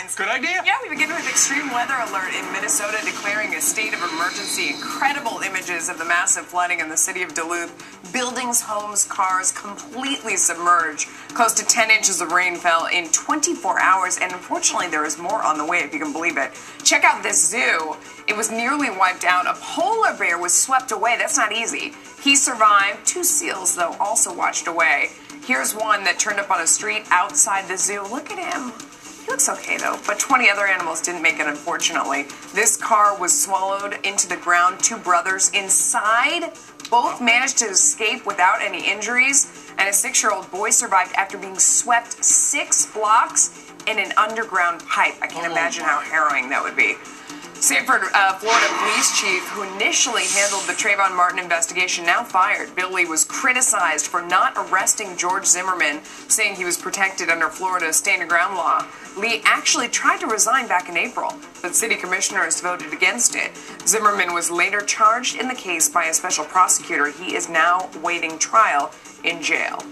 headlines. Good idea. Yeah, we begin with extreme weather alert in Minnesota declaring a state of emergency. Incredible images of the massive flooding in the city of Duluth. Buildings, homes, cars completely submerged. Close to 10 inches of rain fell in 24 hours, and unfortunately there is more on the way, if you can believe it. Check out this zoo. It was nearly wiped out. A polar bear was swept away. That's not easy. He survived. 2 seals, though, also washed away. Here's one that turned up on a street outside the zoo. Look at him. He looks okay, though, but 20 other animals didn't make it, unfortunately. This car was swallowed into the ground. 2 brothers inside. Both managed to escape without any injuries, and a 6-year-old boy survived after being swept 6 blocks in an underground pipe. I can't imagine how harrowing that would be. Sanford, Florida police chief who initially handled the Trayvon Martin investigation, now fired. Bill Lee was criticized for not arresting George Zimmerman, saying he was protected under Florida's stand your ground law. Lee actually tried to resign back in April, but city commissioners voted against it. Zimmerman was later charged in the case by a special prosecutor. He is now waiting trial in jail.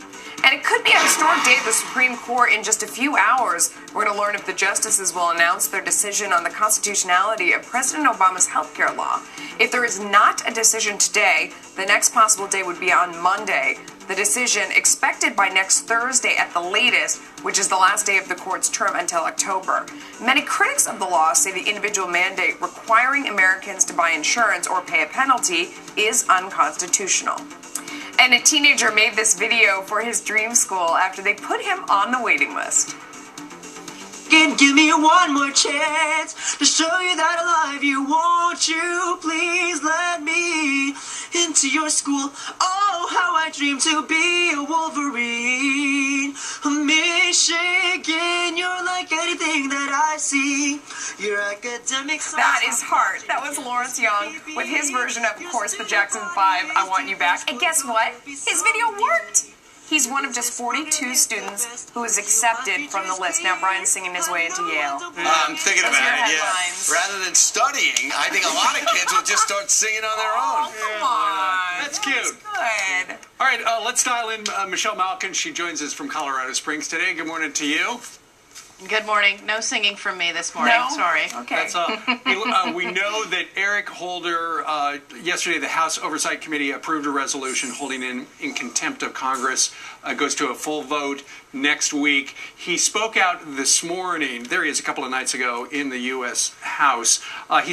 And it could be a historic day at the Supreme Court in just a few hours. We're going to learn if the justices will announce their decision on the constitutionality of President Obama's health care law. If there is not a decision today, the next possible day would be on Monday. The decision expected by next Thursday at the latest, which is the last day of the court's term until October. Many critics of the law say the individual mandate requiring Americans to buy insurance or pay a penalty is unconstitutional. And a teenager made this video for his dream school after they put him on the waiting list. Give me one more chance to show you that I love you. Won't you please let me into your school? Oh, how I dream to be a Wolverine. Michigan, you're like anything that I see. Your academics. That is Heart. That was Lawrence Young with his version of course, the Jackson 5, I Want You Back. And guess what? His video worked. He's one of just 42 students who was accepted from the list. Now Brian's singing his way into Yale. I'm thinking Those about are it, your yeah. headlines. Rather than studying, I think a lot of kids will just start singing on their own. Oh, come on. That's cute. That's good. All right, let's dial in Michelle Malkin. She joins us from Colorado Springs today. Good morning to you. Good morning. No singing from me this morning. No? Sorry. Okay. That's we know that Eric Holder, yesterday the House Oversight Committee approved a resolution holding in contempt of Congress. Goes to a full vote next week. He spoke out this morning, there he is a couple of nights ago, in the U.S. House. He